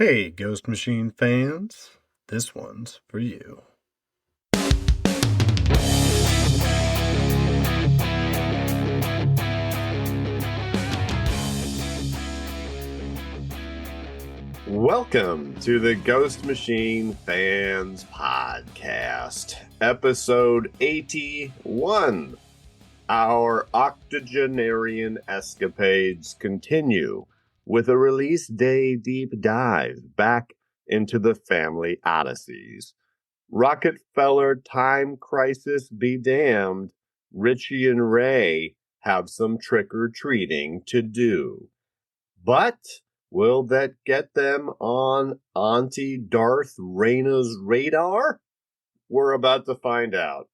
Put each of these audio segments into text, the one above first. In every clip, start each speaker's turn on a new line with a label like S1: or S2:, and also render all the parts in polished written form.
S1: Hey, Ghost Machine fans, this one's for you.
S2: Welcome to the Ghost Machine Fans Podcast, episode 81. Our octogenarian escapades continue with a release day deep dive back into the family Odysseys. Rockefeller Time Crisis be damned, Richie and Ray have some trick-or-treating to do. But will that get them on Auntie Darth Rayna's radar? We're about to find out.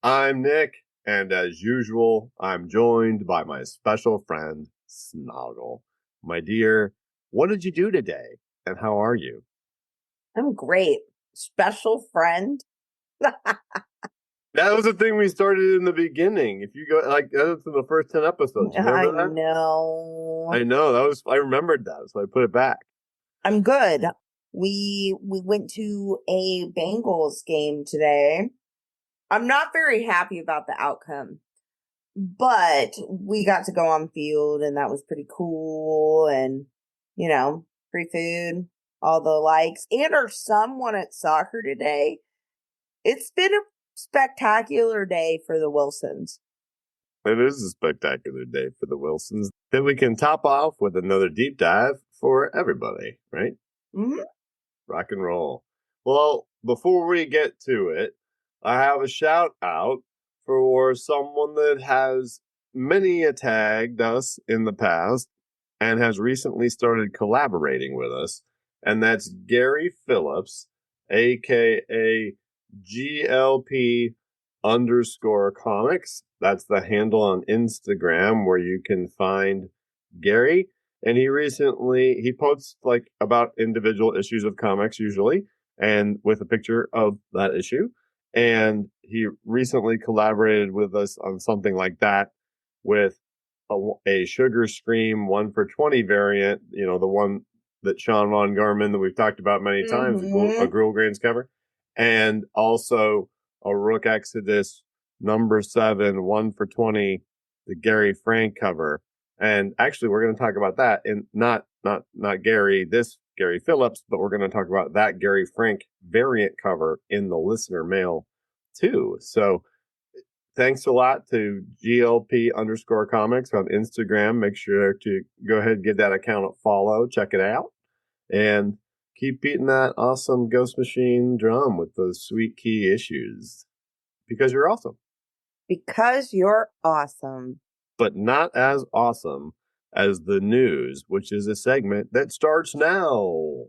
S2: I'm Nick, and as usual, I'm joined by my special friend, Snoggle. My dear, what did you do today, and how are you?
S3: I'm great. Special friend.
S2: That was the thing we started in the beginning. If you go, like, that was in the first 10 episodes. You remember that? I know. I remembered that, so I put it back.
S3: I'm good. We went to a Bengals game today. I'm not very happy about the outcome, but we got to go on field, and that was pretty cool. And, free food, all the likes. And our son won at soccer today. It's been a spectacular day for the Wilsons.
S2: It is a spectacular day for the Wilsons. Then we can top off with another deep dive for everybody, right?
S3: Mm-hmm.
S2: Rock and roll. Well, before we get to it, I have a shout out for someone that has many tagged us in the past and has recently started collaborating with us. And that's Gary Phillips, aka GLP_comics. That's the handle on Instagram where you can find Gary. And he posts like about individual issues of comics usually, and with a picture of that issue. And he recently collaborated with us on something like that with a Sugar Scream 1 for 20 variant, the one that Sean Von Garman that we've talked about many times, a Gruel Grains cover, and also a Rook Exodus number 7, 1 for 20, the Gary Frank cover. And actually, we're going to talk about that, and not Gary Phillips, but we're going to talk about that Gary Frank variant cover in the listener mail too. So thanks a lot to GLP_comics on Instagram. Make sure to go ahead and give that account a follow. Check it out. And keep beating that awesome Ghost Machine drum with those sweet key issues. Because you're awesome.
S3: Because you're awesome.
S2: But not as awesome as the news, which is a segment that starts now.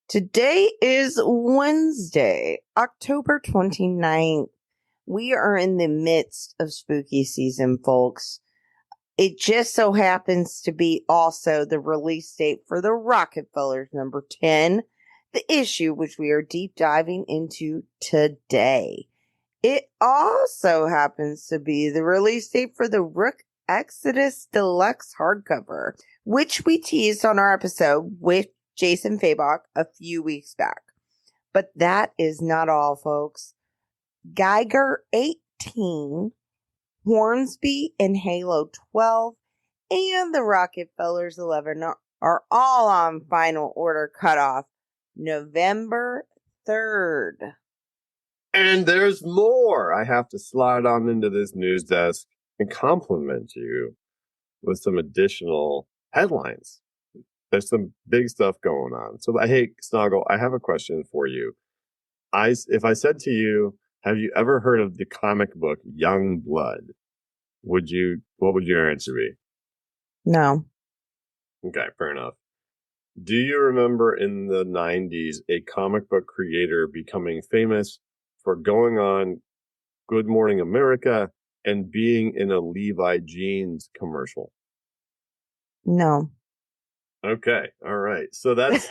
S3: Today is Wednesday, October 29th. We are in the midst of spooky season, folks. It just so happens to be also the release date for the Rocketfellers number 10, the issue which we are deep diving into today. It also happens to be the release date for the Rook Exodus Deluxe hardcover, which we teased on our episode with Jason Fabok a few weeks back. But that is not all, folks. Geiger 18, Hornsby and Halo 12, and the Rocketfellers 11 are all on final order cutoff November 3rd.
S2: And there's more. I have to slide on into this news desk and compliment you with some additional headlines. There's some big stuff going on. So, hey, Snoggle, I have a question for you. If I said to you, have you ever heard of the comic book Youngblood? What would your answer be?
S3: No.
S2: Okay, fair enough. Do you remember in the 90s a comic book creator becoming famous for going on Good Morning America and being in a Levi Jeans commercial?
S3: No.
S2: Okay, all right. So that's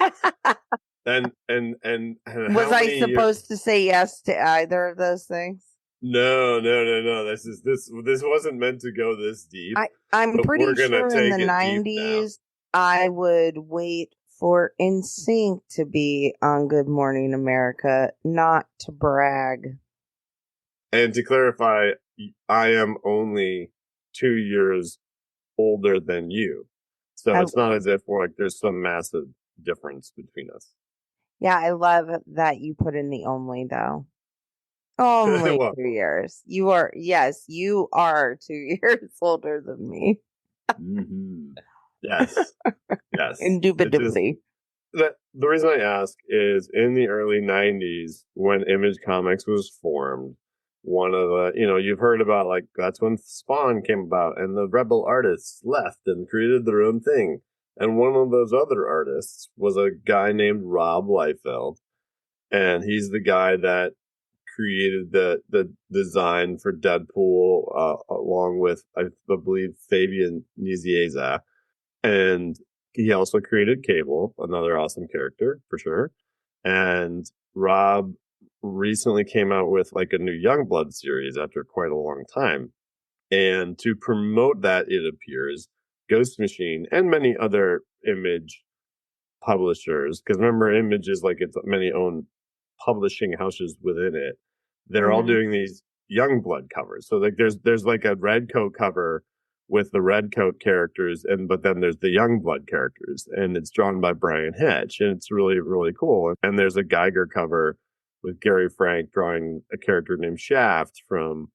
S2: and
S3: was I supposed to say yes to either of those things?
S2: No. This wasn't meant to go this deep.
S3: I'm
S2: but
S3: pretty
S2: we're gonna
S3: sure in
S2: take
S3: the
S2: it deep now.
S3: 90s, I would wait for NSYNC to be on Good Morning America, not to brag.
S2: And to clarify, I am only 2 years older than you. So it's not as if there's some massive difference between us.
S3: Yeah, I love that you put in the only, though. Only
S2: Well,
S3: 2 years. You are 2 years older than me.
S2: mm-hmm. Yes.
S3: Indubitably.
S2: The reason I ask is in the early 90s, when Image Comics was formed, one of the, you've heard about that's when Spawn came about and the rebel artists left and created their own thing. And one of those other artists was a guy named Rob Liefeld. And he's the guy that created the design for Deadpool, along with, I believe, Fabian Nicieza. And he also created Cable, another awesome character for sure. And Rob recently came out with a new Youngblood series after quite a long time. And to promote that, it appears, Ghost Machine and many other Image publishers, because remember, Image is its many own publishing houses within it. They're all doing these Youngblood covers. So there's a red coat cover with the red coat characters, but then there's the Youngblood characters, and it's drawn by Brian Hitch, and it's really, really cool. And there's a Geiger cover with Gary Frank drawing a character named Shaft from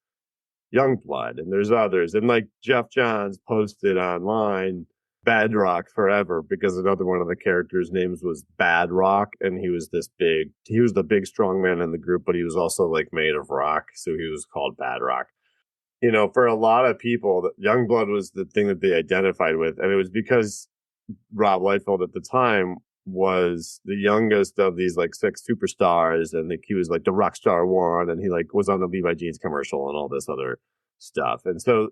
S2: Youngblood, and there's others. And Jeff Johns posted online Bad Rock Forever, because another one of the characters' names was Bad Rock, and he was the big strong man in the group, but he was also made of rock, so he was called Bad Rock. For a lot of people, Youngblood was the thing that they identified with, and it was because Rob Liefeld at the time was the youngest of these 6 superstars, and he was the rock star one, and he was on the Levi Jeans commercial and all this other stuff. And so,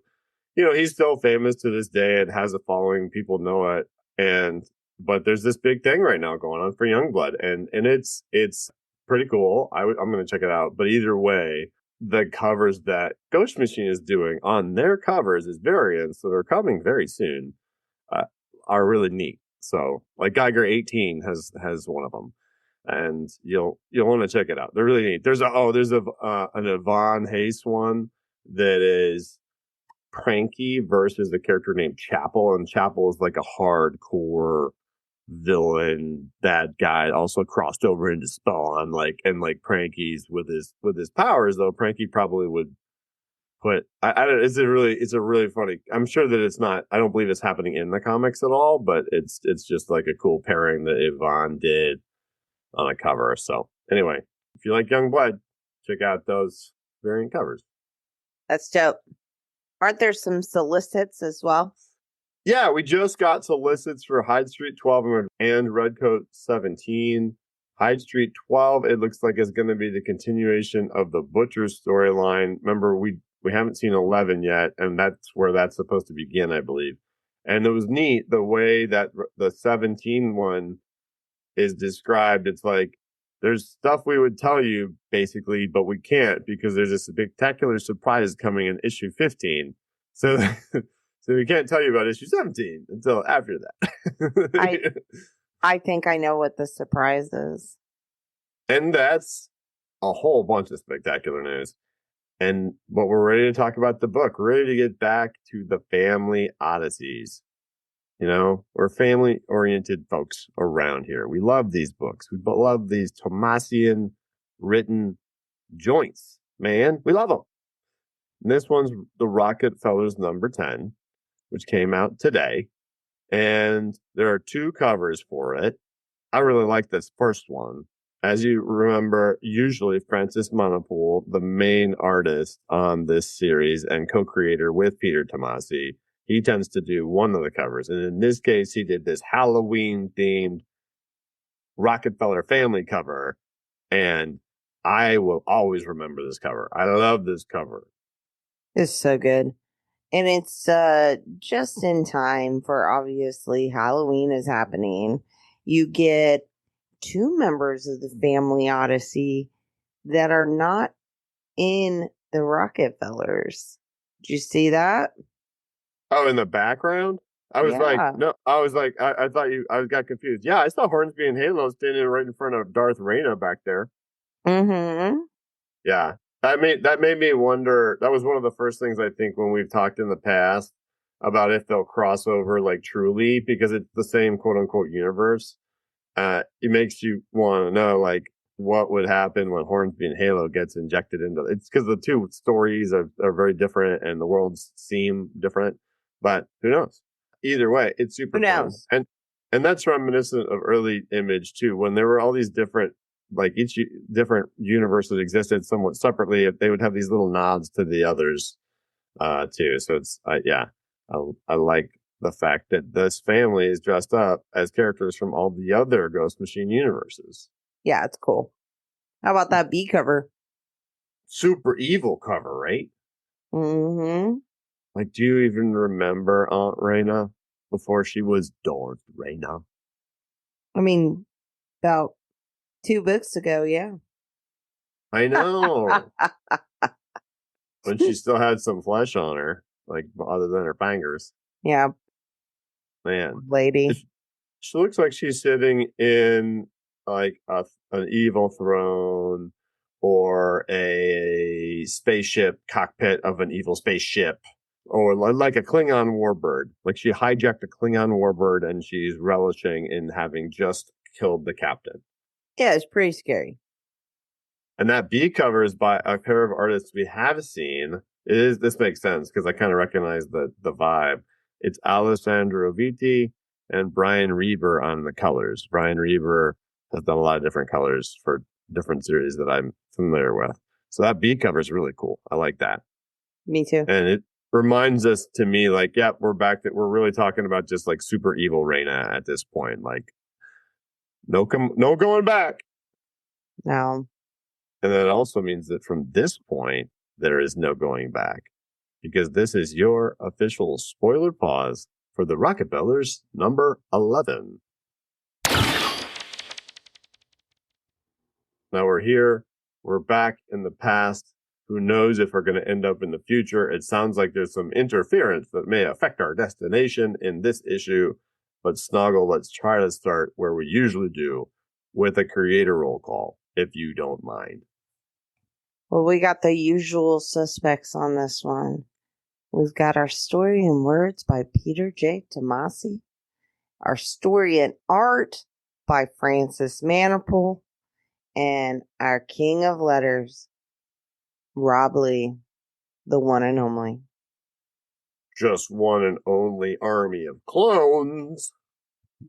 S2: he's still famous to this day and has a following. People know it. But there's this big thing right now going on for Youngblood, and it's pretty cool. I'm going to check it out. But either way, the covers that Ghost Machine is doing on their covers as variants that are coming very soon are really neat. So Geiger 18 has one of them, and you'll want to check it out. They're really neat. There's an Yvonne Hayes one that is Pranky versus the character named Chapel, and Chapel is a hardcore villain bad guy, also crossed over into Spawn, and Pranky's with his powers, though Pranky probably would put I don't it's a really funny, I'm sure that it's not, I don't believe it's happening in the comics at all, but it's just a cool pairing that Yvonne did on a cover. So anyway, if you like Youngblood, check out those variant covers.
S3: That's dope. Aren't there some solicits as well?
S2: Yeah, we just got solicits for Hyde Street 12 and Redcoat 17. Hyde Street 12, it looks like it's going to be the continuation of the Butcher storyline. Remember, we haven't seen 11 yet, and that's where that's supposed to begin, I believe. And it was neat the way that the 17 one is described. It's there's stuff we would tell you, basically, but we can't because there's a spectacular surprise coming in issue 15. So we can't tell you about issue 17 until after that.
S3: I think I know what the surprise is.
S2: And that's a whole bunch of spectacular news. But we're ready to talk about the book. We're ready to get back to the family Odysseys. We're family-oriented folks around here. We love these books. We love these Thomasian written joints, man. We love them. And this one's the Rocketfellers number 10, which came out today. And there are 2 covers for it. I really like this first one. As you remember, usually Francis Monopool, the main artist on this series and co-creator with Peter Tomasi, he tends to do one of the covers. And in this case, he did this Halloween-themed Rockefeller family cover. And I will always remember this cover. I love this cover.
S3: It's so good. And it's just in time for, obviously, Halloween is happening. You get 2 members of the family Odyssey that are not in the Rocketfellers. Did you see that?
S2: Oh, in the background? I was like,
S3: Yeah.
S2: no, I thought I got confused. Yeah, I saw Hornsby and Halo standing right in front of Darth Reina back there.
S3: Mm-hmm.
S2: Yeah. That made me wonder. That was one of the first things I think when we've talked in the past about if they'll cross over like truly because it's the same quote unquote universe. It makes you want to know like what would happen when Hornsby and Halo gets injected into it's because the two stories are very different and the worlds seem different, but who knows? Either way, it's super
S3: Who
S2: fun.
S3: knows?
S2: And that's reminiscent of early Image too, when there were all these different like each different universes existed somewhat separately. They would have these little nods to the others, too. So it's yeah, I like the fact that this family is dressed up as characters from all the other Ghost Machine universes.
S3: Yeah, it's cool. How about that B cover?
S2: Super evil cover, right?
S3: Mm-hmm.
S2: Like, do you even remember Aunt Raina before she was Darth Raina?
S3: I mean, about 2 books ago, yeah.
S2: I know. When she still had some flesh on her, like other than her fingers.
S3: Yeah,
S2: Man,
S3: lady.
S2: she looks like she's sitting in like an evil throne or a spaceship cockpit of an evil spaceship or like a Klingon warbird. Like she hijacked a Klingon warbird and she's relishing in having just killed the captain.
S3: Yeah, it's pretty scary.
S2: And that B cover is by a pair of artists we have seen. This makes sense because I kind of recognize the vibe. It's Alessandro Vitti and Brian Reber on the colors. Brian Reber has done a lot of different colors for different series that I'm familiar with. So that B cover is really cool. I like that.
S3: Me too.
S2: And it reminds us to me like, yeah, we're back that we're really talking about just like super evil Reina at this point. Like no going back.
S3: No.
S2: And that also means that from this point, there is no going back because this is your official spoiler pause for the Rocketfellers number 11. Now we're here. We're back in the past. Who knows if we're going to end up in the future? It sounds like there's some interference that may affect our destination in this issue. But Snoggle, let's try to start where we usually do with a creator roll call, if you don't mind.
S3: Well, we got the usual suspects on this one. We've got our story and words by Peter J. Tomasi, our story and art by Francis Maniple, and our king of letters, Rob Lee, the one and only.
S2: Just one and only army of clones.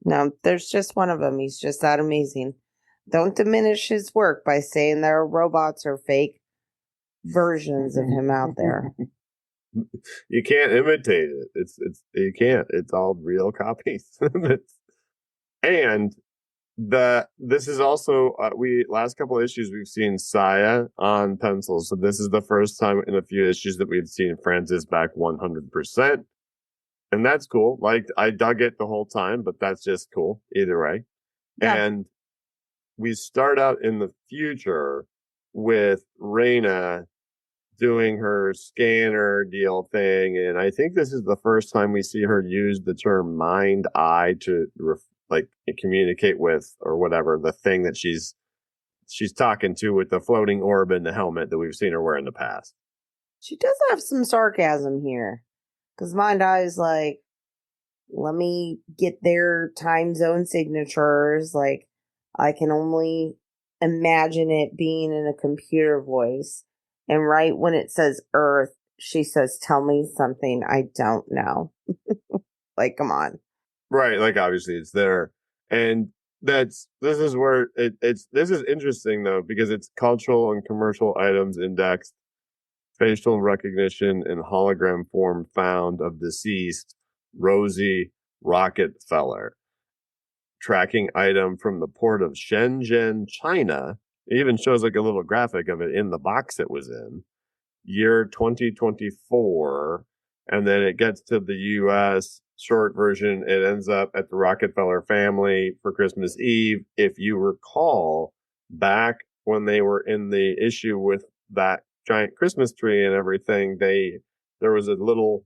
S3: No, there's just one of them. He's just that amazing. Don't diminish his work by saying there are robots or fake versions of him out there.
S2: You can't imitate it. It's you can't. It's all real copies. And this is also we last couple of issues we've seen Saya on pencil. So this is the first time in a few issues that we've seen Francis back 100%. And that's cool. Like I dug it the whole time, but that's just cool either way.
S3: Yeah.
S2: And we start out in the future with Reina doing her scanner deal thing. And I think this is the first time we see her use the term mind eye to like communicate with or whatever, the thing that she's talking to with the floating orb and the helmet that we've seen her wear in the past.
S3: She does have some sarcasm here. Because mind eye is like, let me get their time zone signatures. Like, I can only imagine it being in a computer voice. And right when it says Earth, she says, tell me something I don't know. Like, come on.
S2: Right. Like, obviously it's there. And this is where this is interesting though, because it's cultural and commercial items indexed, facial recognition in hologram form found of deceased Rosie Rocketfeller. Tracking item from the port of Shenzhen, China. It even shows like a little graphic of it in the box it was in. Year 2024. And then it gets to the US short version. It ends up at the Rockefeller family for Christmas Eve. If you recall, back when they were in the issue with that giant Christmas tree and everything, there was a little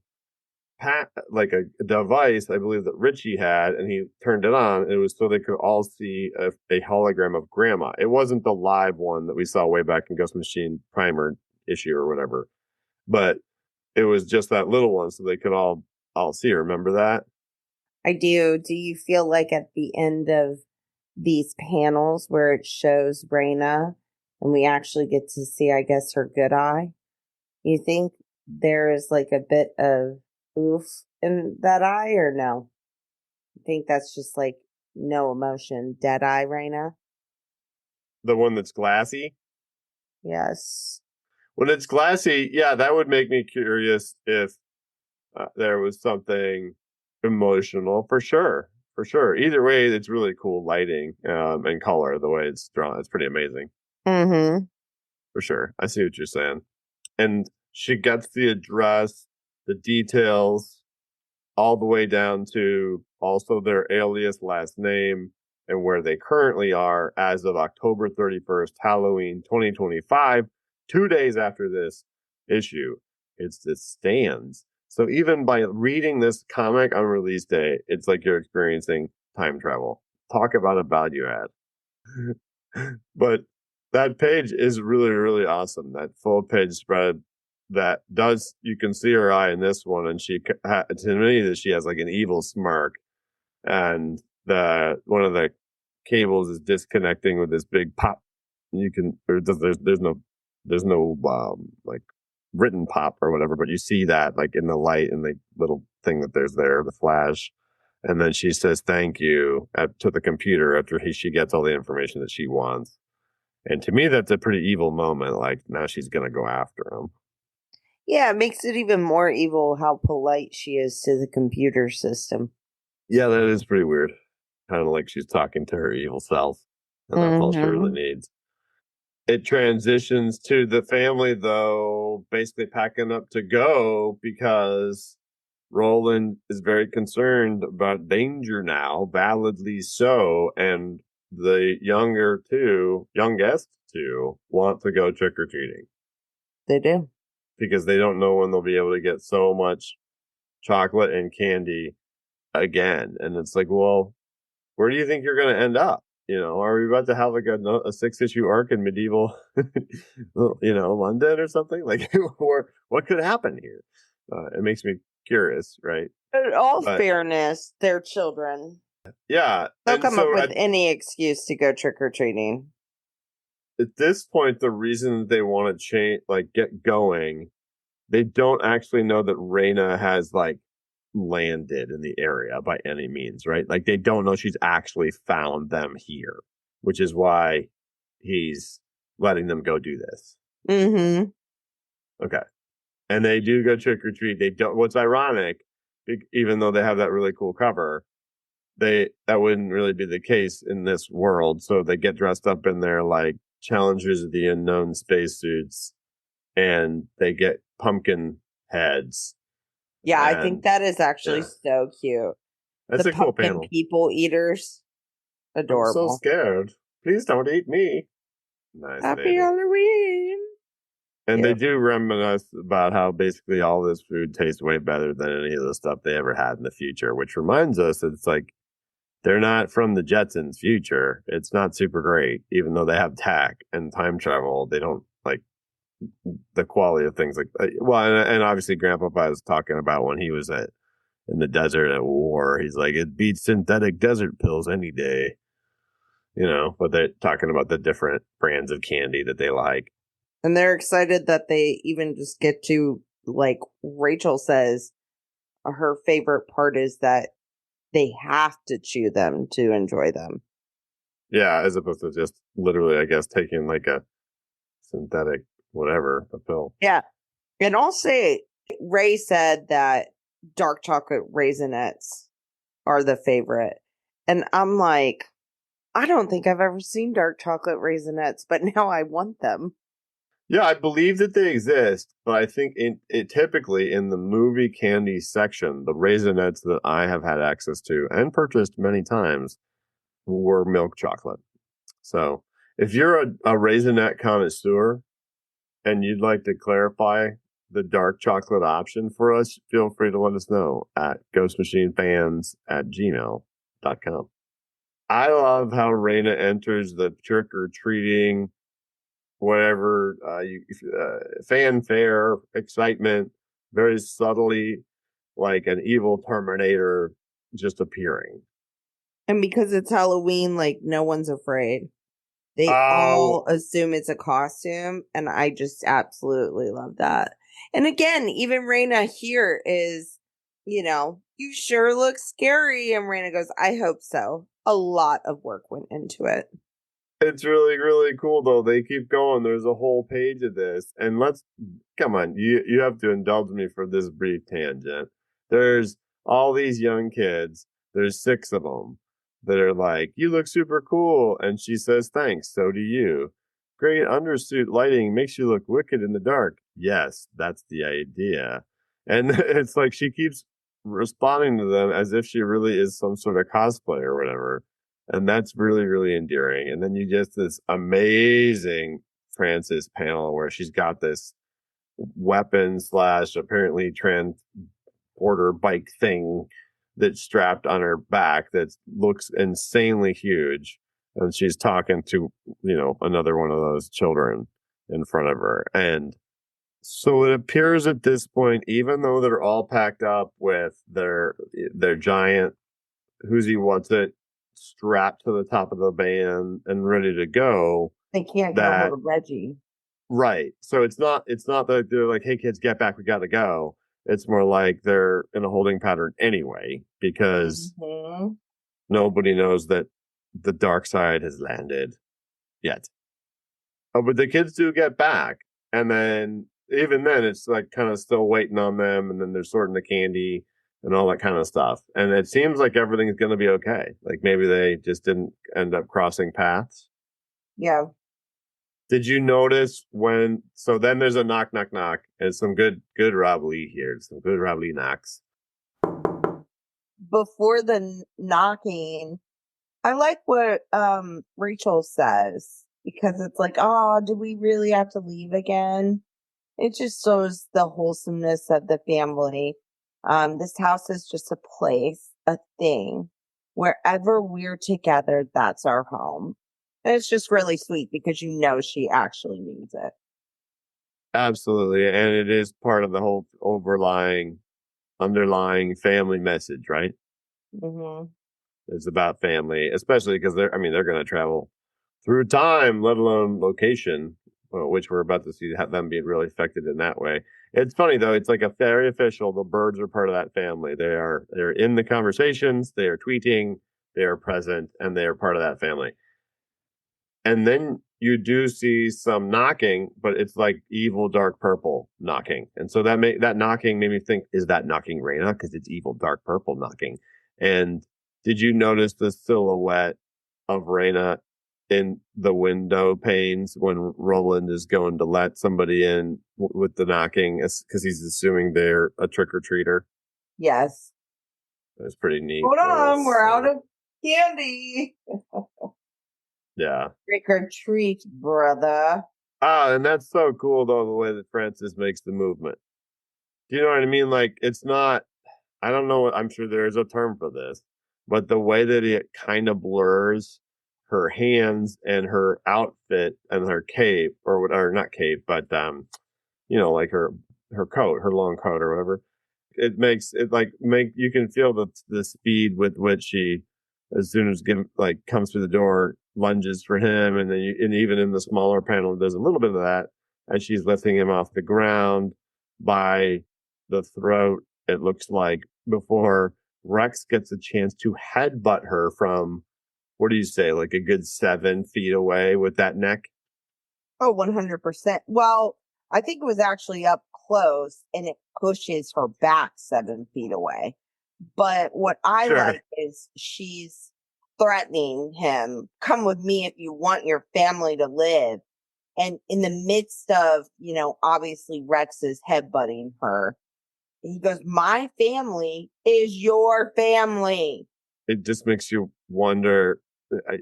S2: like a device, I believe, that Richie had, and he turned it on. And it was so they could all see a hologram of Grandma. It wasn't the live one that we saw way back in Ghost Machine Primer issue or whatever, but it was just that little one, so they could all see her. Remember that?
S3: I do. Do you feel like at the end of these panels where it shows Raina and we actually get to see, I guess, her good eye, you think there is like a bit of oof in that eye or no? I think that's just like no emotion, dead eye, Raina.
S2: The one that's glassy?
S3: Yes.
S2: When it's glassy, yeah, that would make me curious if there was something emotional for sure. For sure. Either way, it's really cool lighting and color, the way it's drawn. It's pretty amazing.
S3: Mm-hmm.
S2: For sure. I see what you're saying. And she gets the address, the details, all the way down to also their alias last name and where they currently are as of October 31st, Halloween 2025, 2 days after this issue. It stands. So even by reading this comic on release day, it's like you're experiencing time travel. Talk about a value add. But that page is really, really awesome. That full page spread that does, you can see her eye in this one, and to me, she has like an evil smirk, and one of the cables is disconnecting with this big pop. There's no like written pop or whatever, but you see that like in the light and the little thing that there's there, the flash. And then she says thank you to the computer after she gets all the information that she wants. And to me, that's a pretty evil moment. Like, now she's going to go after him.
S3: Yeah, it makes it even more evil how polite she is to the computer system.
S2: Yeah, that is pretty weird. Kind of like she's talking to her evil self. And that's all she really needs. It transitions to the family, though, basically packing up to go because Roland is very concerned about danger now, validly so, and the youngest two, want to go trick-or-treating.
S3: They do.
S2: Because they don't know when they'll be able to get so much chocolate and candy again. And it's like, well, where do you think you're going to end up? You know, are we about to have like a 6-issue arc in medieval, London or something? Like, or what could happen here? It makes me curious, right?
S3: But in all fairness, they're children.
S2: Yeah.
S3: They'll come up with any excuse to go trick-or-treating.
S2: At this point, the reason they want to change, like get going, they don't actually know that Raina has like landed in the area by any means, right? Like they don't know she's actually found them here, which is why he's letting them go do this.
S3: Mm-hmm.
S2: Okay. And they do go trick or treat. They don't. What's ironic, even though they have that really cool cover, that wouldn't really be the case in this world. So they get dressed up in their like Challengers of the Unknown spacesuits, and they get pumpkin heads.
S3: Yeah, I think that is actually so cute.
S2: That's a cool panel.
S3: People eaters. Adorable.
S2: I'm so scared. Please don't eat me. Nice.
S3: Happy Halloween.
S2: And they do reminisce about how basically all this food tastes way better than any of the stuff they ever had in the future, which reminds us it's like they're not from the Jetsons' future. It's not super great, even though they have tech and time travel. They don't like the quality of things and obviously Grandpa was talking about when he was in the desert at war. He's like, it beats synthetic desert pills any day, but they're talking about the different brands of candy that they like.
S3: And they're excited that they even just get to, like Rachel says, her favorite part is that they have to chew them to enjoy them.
S2: Yeah, as opposed to just literally, I guess, taking like a synthetic whatever, a pill.
S3: Yeah. And I'll say, Ray said that dark chocolate raisinets are the favorite. And I'm like, I don't think I've ever seen dark chocolate raisinets, but now I want them.
S2: Yeah, I believe that they exist, but I think it typically in the movie candy section, the raisinets that I have had access to and purchased many times were milk chocolate. So if you're a raisinette connoisseur, and you'd like to clarify the dark chocolate option for us, feel free to let us know at ghostmachinefans@gmail.com. I love how Raina enters the trick-or-treating, whatever, fanfare, excitement, very subtly, like an evil Terminator just appearing.
S3: And because it's Halloween, like no one's afraid. They
S2: Oh,
S3: all assume it's a costume, and I just absolutely love that. And again, even Raina here is, you sure look scary. And Raina goes, I hope so. A lot of work went into it.
S2: it's really, really cool though. They keep going. There's a whole page of this. And come on, you have to indulge me for this brief tangent. There's all these young kids. There's 6 of them that are like, you look super cool. And she says, thanks. So do you. Great undersuit lighting makes you look wicked in the dark. Yes, that's the idea. And it's like she keeps responding to them as if she really is some sort of cosplay or whatever. And that's really, really endearing. And then you get this amazing Frances panel where she's got this weapon / apparently transporter bike thing that's strapped on her back that looks insanely huge. And she's talking to, another one of those children in front of her. And so it appears at this point, even though they're all packed up with their giant who's he wants it strapped to the top of the van and ready to go.
S3: They can't get a hold of Reggie.
S2: Right. So it's not that they're like, hey kids, get back, we gotta go. It's more like they're in a holding pattern anyway, because nobody knows that the dark side has landed yet. Oh, but the kids do get back, and then even then it's like kind of still waiting on them, and then they're sorting the candy and all that kind of stuff. And it seems like everything's going to be okay. Like maybe they just didn't end up crossing paths.
S3: Yeah.
S2: Did you notice so then there's a knock, knock, knock, and some good Rob Lee here. Some good Rob Lee knocks.
S3: Before the knocking, I like what Rachel says, because it's like, oh, do we really have to leave again? It just shows the wholesomeness of the family. This house is just a place, a thing. Wherever we're together, that's our home. And it's just really sweet because she actually means it.
S2: Absolutely. And it is part of the whole underlying family message, right?
S3: Mm-hmm.
S2: It's about family, especially because they're going to travel through time, let alone location, which we're about to see them being really affected in that way. It's funny though; it's like a very official. The birds are part of that family. They're in the conversations. They are tweeting. They are present, and they are part of that family. And then you do see some knocking, but it's like evil dark purple knocking, and so that knocking made me think: is that knocking Raina? Because it's evil dark purple knocking. And did you notice the silhouette of Raina in the window panes when Roland is going to let somebody in with the knocking, because he's assuming they're a trick-or-treater?
S3: Yes.
S2: That's pretty neat.
S3: Hold on, we're out of candy.
S2: Yeah.
S3: Trick or treat, brother.
S2: And that's so cool though, the way that Frances makes the movement. Do you know what I mean? Like, it's not, I don't know, I'm sure there's a term for this, but the way that it kind of blurs her hands and her outfit and her cape, or not cape, but like her coat, her long coat or whatever. It makes it you can feel the speed with which she, as soon as comes through the door, lunges for him, and then and even in the smaller panel, there's a little bit of that as she's lifting him off the ground by the throat. It looks like before Rex gets a chance to headbutt her from, what do you say, like a good 7 feet away with that neck?
S3: Oh, 100%. Well, I think it was actually up close and it pushes her back 7 feet away. But what I like is she's threatening him, come with me if you want your family to live. And in the midst of, obviously Rex is headbutting her, he goes, my family is your family.
S2: It just makes you wonder.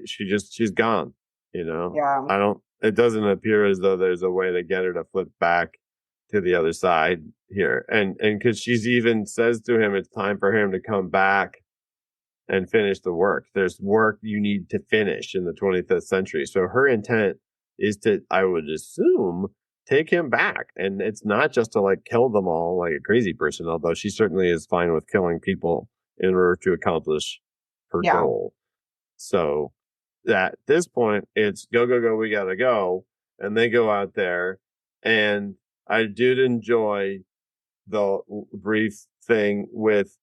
S2: She's gone,
S3: Yeah.
S2: it doesn't appear as though there's a way to get her to flip back to the other side here. And because she's even says to him, it's time for him to come back and finish the work. There's work you need to finish in the 25th century. So her intent is to, I would assume, take him back. And it's not just to like kill them all like a crazy person, although she certainly is fine with killing people in order to accomplish her goal. So at this point, it's go, go, go, we gotta go. And they go out there. And I did enjoy the brief thing with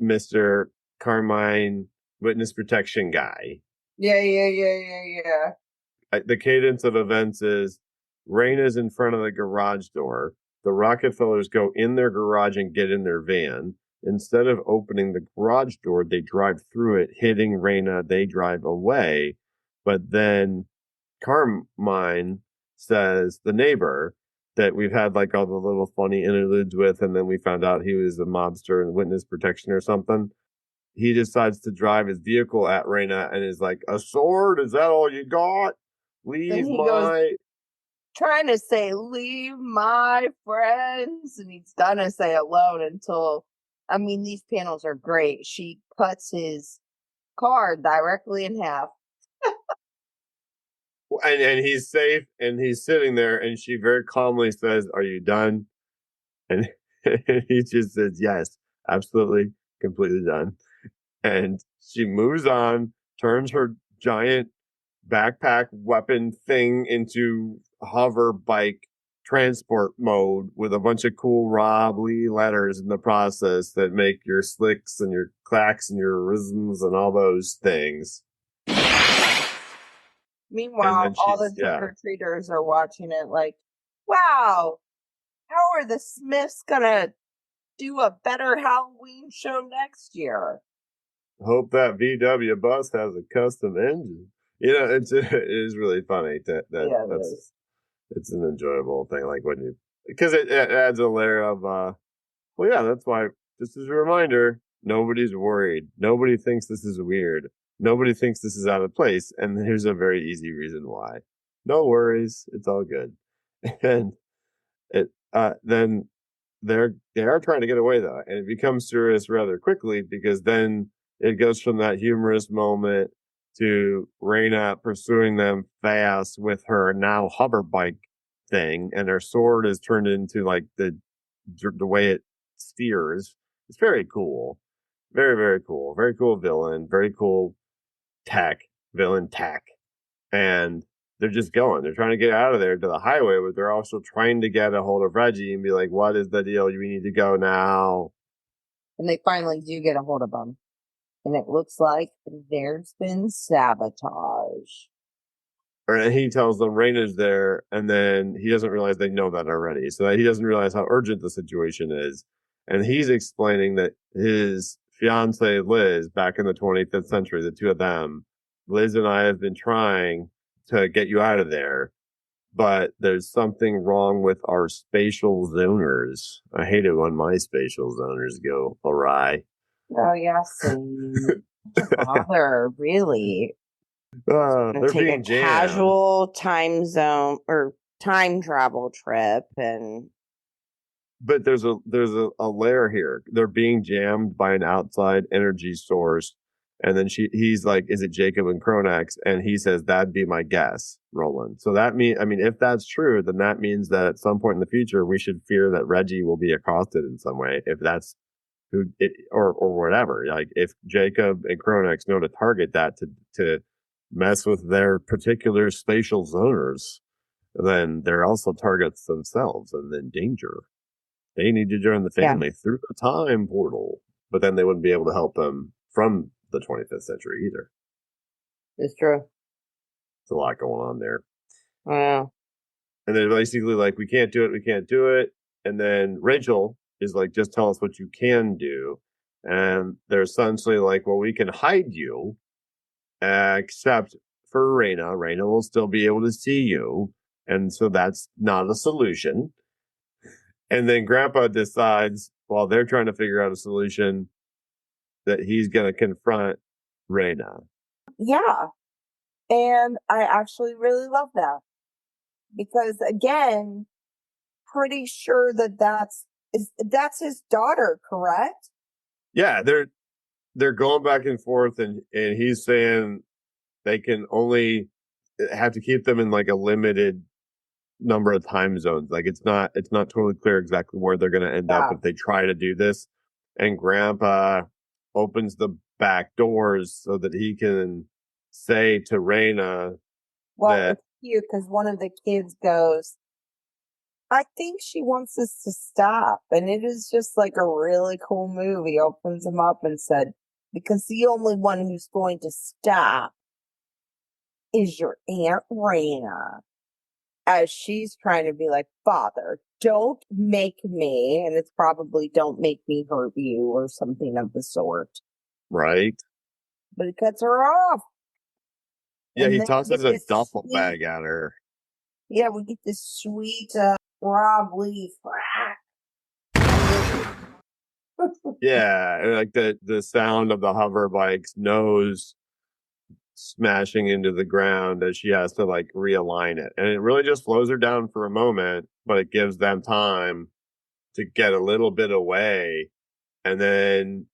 S2: Mr. Carmine witness protection guy.
S3: Yeah.
S2: The cadence of events is Raina's in front of the garage door. The Rocketfellers go in their garage and get in their van. Instead of opening the garage door, they drive through it, hitting Raina. They drive away. But then Carmine says, the neighbor that we've had like all the little funny interludes with, and then we found out he was a mobster and witness protection or something. He decides to drive his vehicle at Raina and is like, a sword? Is that all you got? Leave my...
S3: Trying to say, leave my friends. And he's gonna say alone until, I mean, these panels are great. She cuts his car directly in half.
S2: And he's safe and he's sitting there and she very calmly says, are you done? And he just says, yes, absolutely, completely done. And she moves on, turns her giant backpack weapon thing into hover bike transport mode with a bunch of cool Rob Lee letters in the process that make your slicks and your clacks and your rhythms and all those things.
S3: Meanwhile, all the trick-or-treaters are watching it like, wow, how are the Smiths gonna do a better Halloween show next year?
S2: Hope that VW bus has a custom engine. You know, it is really funny it's an enjoyable thing. Like when you, because it adds a layer of, well, yeah, that's why, just as a reminder, nobody's worried. Nobody thinks this is weird. Nobody thinks this is out of place. And here's a very easy reason why. No worries. It's all good. And then they are trying to get away though. And it becomes serious rather quickly because then it goes from that humorous moment to Raina pursuing them fast with her now hover bike thing. And her sword is turned into like the way it steers. It's very cool. Very, very cool. Very cool villain. Very cool villain tech. And they're just going. They're trying to get out of there to the highway, but they're also trying to get a hold of Reggie and be like, what is the deal? We need to go now.
S3: And they finally do get a hold of him. And it looks like there's been sabotage.
S2: And he tells them Raina's there, and then he doesn't realize they know that already. So that he doesn't realize how urgent the situation is. And he's explaining that his fiancee, Liz, back in the 25th century, the two of them, Liz and I have been trying to get you out of there, but there's something wrong with our spatial zoners. I hate it when my spatial zoners go awry.
S3: Oh, yeah, bother, really.
S2: They're
S3: take
S2: being
S3: a
S2: jammed.
S3: Casual time zone or time travel trip,
S2: but there's a layer here. They're being jammed by an outside energy source, and then he's like, "Is it Jacob and Kronax?" And he says, "That'd be my guess, Roland." So that if that's true, then that means that at some point in the future, we should fear that Reggie will be accosted in some way. If that's who it, or whatever, like if Jacob and Kronax know to target that to mess with their particular spatial zoners, then they're also targets themselves and in danger. They need to join the family through the time portal, but then they wouldn't be able to help them from the 25th century either.
S3: It's true.
S2: There's a lot going on there.
S3: Wow.
S2: And they're basically like, we can't do it. And then Rachel is like, just tell us what you can do. And they're essentially like, well, we can hide you, except for Raina. Raina will still be able to see you. And so that's not a solution. And then Grandpa decides, while they're trying to figure out a solution, that he's going to confront Raina.
S3: Yeah. And I actually really love that. because again, pretty sure that's his daughter, correct?
S2: Yeah, they're going back and forth, and he's saying they can only have to keep them in like a limited number of time zones. Like it's not totally clear exactly where they're going to end up
S3: Yeah.
S2: if they try to do this. And Grandpa opens the back doors so that he can say to Raina
S3: Well,
S2: that
S3: it's cute because one of the kids goes, I think she wants us to stop. And it is just like a really cool move. He opens them up and said, because the only one who's going to stop is your Aunt Raina. As she's trying to be like, Father, don't make me. And it's probably don't make me hurt you or something of the sort.
S2: right.
S3: But he cuts her off.
S2: Yeah,
S3: And
S2: he
S3: then we
S2: tosses
S3: get
S2: a
S3: this
S2: duffel
S3: sweet,
S2: bag at her.
S3: yeah, we get this sweet Rob Leaf.
S2: Yeah, and like the sound of the hover bike's nose smashing into the ground as she has to like realign it. And it really just slows her down for a moment, but it gives them time to get a little bit away. And then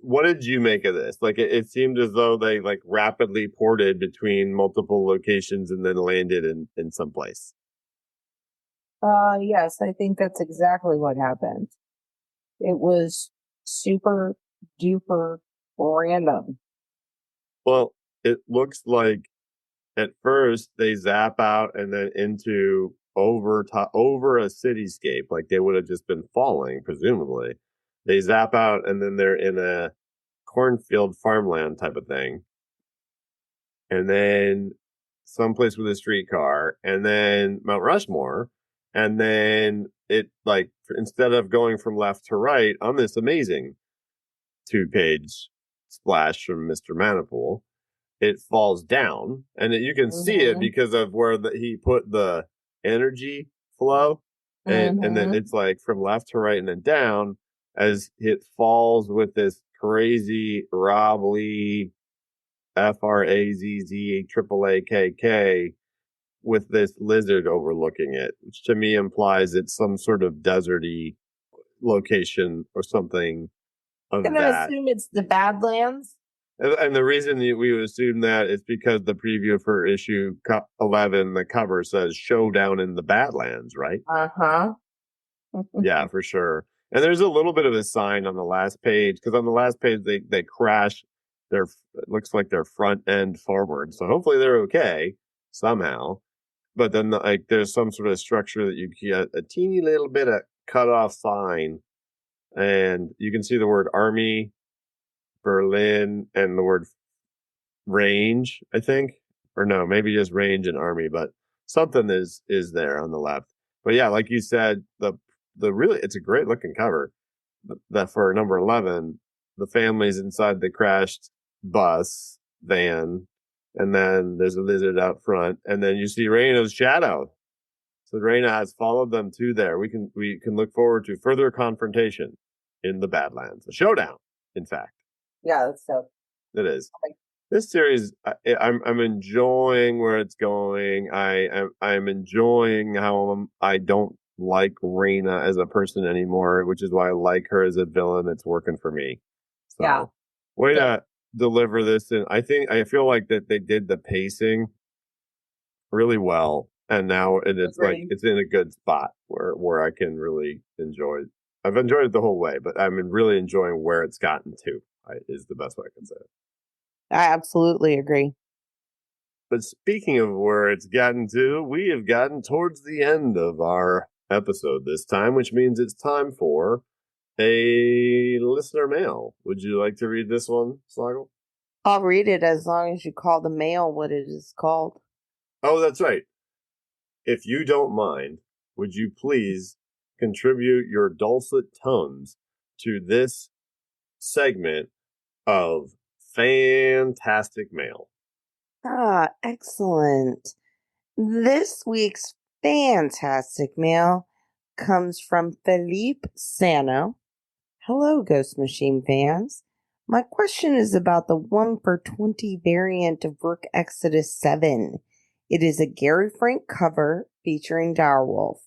S2: what did you make of this? Like it seemed as though they like rapidly ported between multiple locations and then landed in some place.
S3: Yes, I think that's exactly what happened. It was super duper random.
S2: Well, it looks like at first they zap out and then into over a cityscape, like they would have just been falling, presumably. They zap out and then they're in a cornfield farmland type of thing. And then someplace with a streetcar, and then Mount Rushmore, and then it like instead of going from left to right on this amazing 2-page splash from Mr. Maniple, it falls down, and you can see it because of where he put the energy flow, and then it's like from left to right and then down as it falls with this crazy Rob Lee FRAZZ with this lizard overlooking it, which to me implies it's some sort of deserty location or something of
S3: I'm gonna
S2: that.
S3: assume it's the Badlands.
S2: And the reason that we would assume that is because the preview for issue 11, the cover says "Showdown in the Badlands," right?
S3: Uh-huh.
S2: Yeah, for sure. And there's a little bit of a sign on the last page because on the last page they crash their it looks like their front end forward. So hopefully they're okay somehow. But then like there's some sort of structure that you get a teeny little bit of cut off sign, and you can see the word Army, Berlin, and the word range, I think. Or no, maybe just range and army, but something is there on the left. But yeah, like you said, the really it's a great looking cover. That for number 11, the family's inside the crashed bus van, and then there's a lizard out front, and then you see Raina's shadow. So Raina has followed them to there. We can look forward to further confrontation in the Badlands, a showdown, in fact.
S3: Yeah, that's so.
S2: It is.
S3: Okay.
S2: This series, I'm enjoying where it's going. I'm enjoying how I don't like Raina as a person anymore, which is why I like her as a villain. It's working for me. So,
S3: Yeah.
S2: way to deliver this, and I feel like that they did the pacing really well, and now it's like it's in a good spot where I can really enjoy it. I've enjoyed it the whole way, but I'm really enjoying where it's gotten to. Is the best way I can say it.
S3: I absolutely agree.
S2: But speaking of where it's gotten to, we have gotten towards the end of our episode this time, which means it's time for a listener mail. Would you like to read this one, Snoggle?
S3: I'll read it as long as you call the mail what it is called.
S2: Oh, that's right. If you don't mind, would you please contribute your dulcet tones to this segment of fantastic mail?
S3: Ah, excellent. This week's fantastic mail comes from Philippe Sano. Hello, Ghost Machine fans. My question is about the 1 for 20 variant of Rook Exodus 7. It is a Gary Frank cover featuring Direwolf.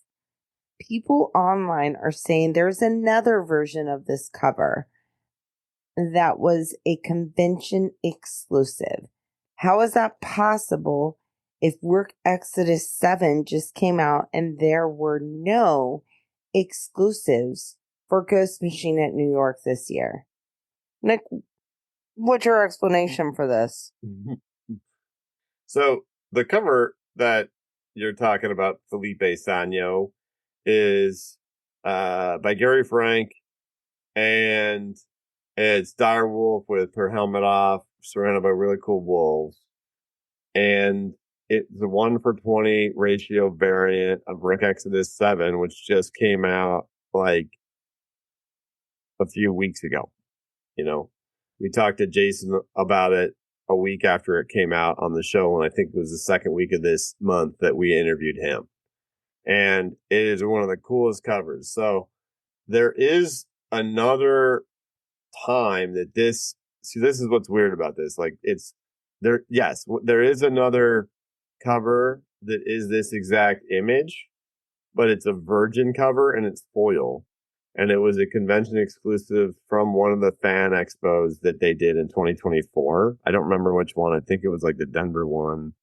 S3: People online are saying there's another version of this cover that was a convention exclusive. How is that possible if Rook Exodus 7 just came out and there were no exclusives for Ghost Machine at New York this year? Nick, what's your explanation for this?
S2: So the cover that you're talking about, Felipe Sanyo, is by Gary Frank, and it's Direwolf with her helmet off, surrounded by really cool wolves. And it's the 1:20 ratio variant of Rook Exodus 7, which just came out like a few weeks ago. You know, we talked to Jason about it a week after it came out on the show, and I think it was the second week of this month that we interviewed him. And it is one of the coolest covers. So there is another time that this is what's weird about this. Like, it's there. Yes, there is another cover that is this exact image, but it's a virgin cover and it's foil. And it was a convention exclusive from one of the fan expos that they did in 2024. I don't remember which one. I think it was like the Denver one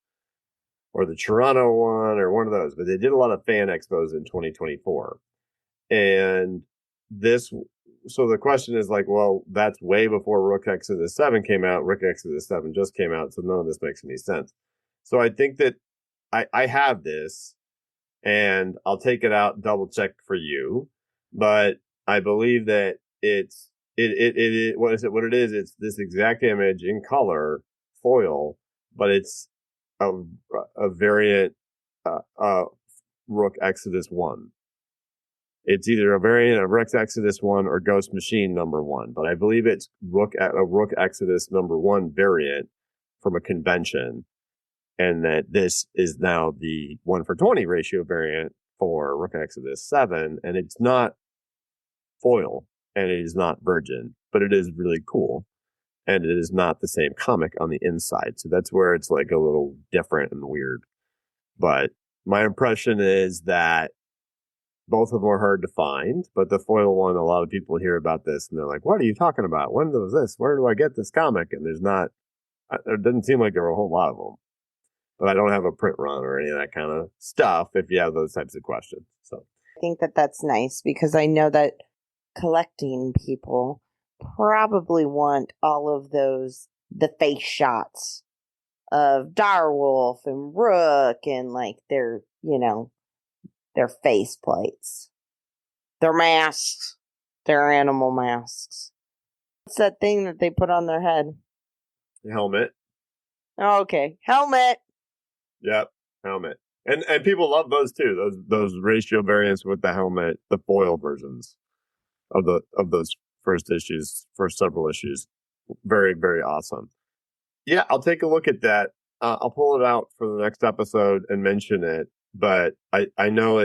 S2: or the Toronto one or one of those, but they did a lot of fan expos in 2024. And so the question is like, well, that's way before Rook Exodus 7 came out. Rook Exodus 7 just came out, so none of this makes any sense. So I think that I have this, and I'll take it out, double check for you. But I believe that what it is, it's this exact image in color, foil, but it's a variant, Rook Exodus 1. It's either a variant of Rook Exodus 1 or Ghost Machine #1, but I believe it's a Rook Exodus #1 variant from a convention, and that this is now the 1:20 ratio variant for Rook Exodus 7, and it's not foil, and it is not virgin, but it is really cool, and it is not the same comic on the inside, so that's where it's like a little different and weird. But my impression is that both of them are hard to find, but the foil one, a lot of people hear about this and they're like, what are you talking about? When was this? Where do I get this comic? And there doesn't seem like there are a whole lot of them, but I don't have a print run or any of that kind of stuff if you have those types of questions. So
S3: I think that that's nice because I know that collecting people probably want all of the face shots of Direwolf and Rook and like their face plates, their masks, their animal masks. What's that thing that they put on their head?
S2: the helmet.
S3: Okay, helmet.
S2: Yep, helmet. And people love those too. Those ratio variants with the helmet, the foil versions of those first several issues. Very, very awesome. Yeah, I'll take a look at that. I'll pull it out for the next episode and mention it. But I know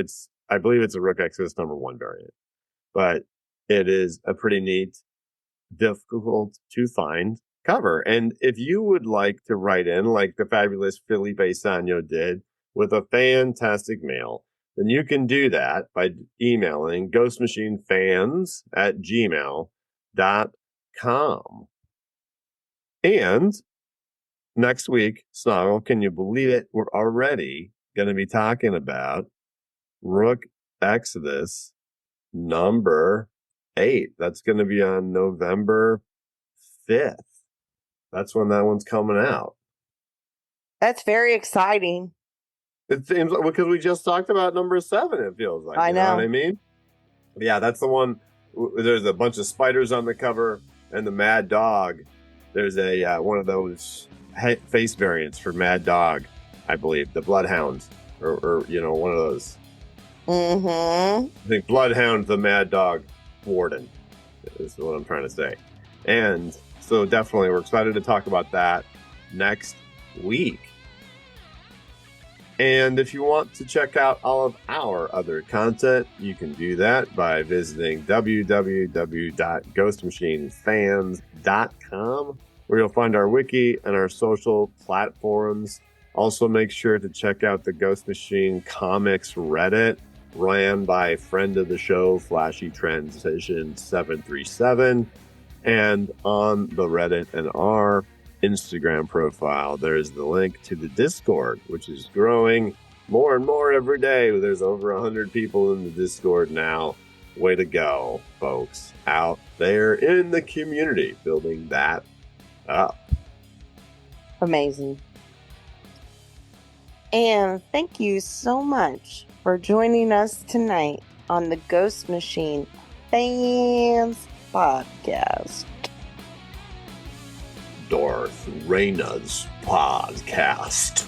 S2: I believe it's a Rook Exodus #1 variant. But it is a pretty neat, difficult to find cover. And if you would like to write in, like the fabulous Felipe Sanyo did, with a fantastic mail, then you can do that by emailing ghostmachinefans@gmail.com. And next week, Snoggle, can you believe it? We're already going to be talking about Rook Exodus #8. That's going to be on November 5th. That's when that one's coming out.
S3: That's very exciting.
S2: It seems like, because we just talked about #7, it feels like.
S3: I
S2: you know
S3: know
S2: what I mean? Yeah, that's the one. There's a bunch of spiders on the cover and the Mad Dog. There's a one of those face variants for Mad Dog, I believe, the Bloodhound, or one of those.
S3: Mm-hmm.
S2: I think Bloodhound, the Mad Dog Warden, is what I'm trying to say. And so definitely we're excited to talk about that next week. And if you want to check out all of our other content, you can do that by visiting www.ghostmachinefans.com, where you'll find our wiki and our social platforms, Also, make sure to check out the Ghost Machine Comics Reddit, ran by friend of the show, Flashy Transition 737. And on the Reddit and our Instagram profile, there's the link to the Discord, which is growing more and more every day. There's over 100 people in the Discord now. Way to go, folks, out there in the community, building that up.
S3: Amazing. And thank you so much for joining us tonight on the Ghost Machine Fans Podcast.
S2: Darth Reyna's podcast.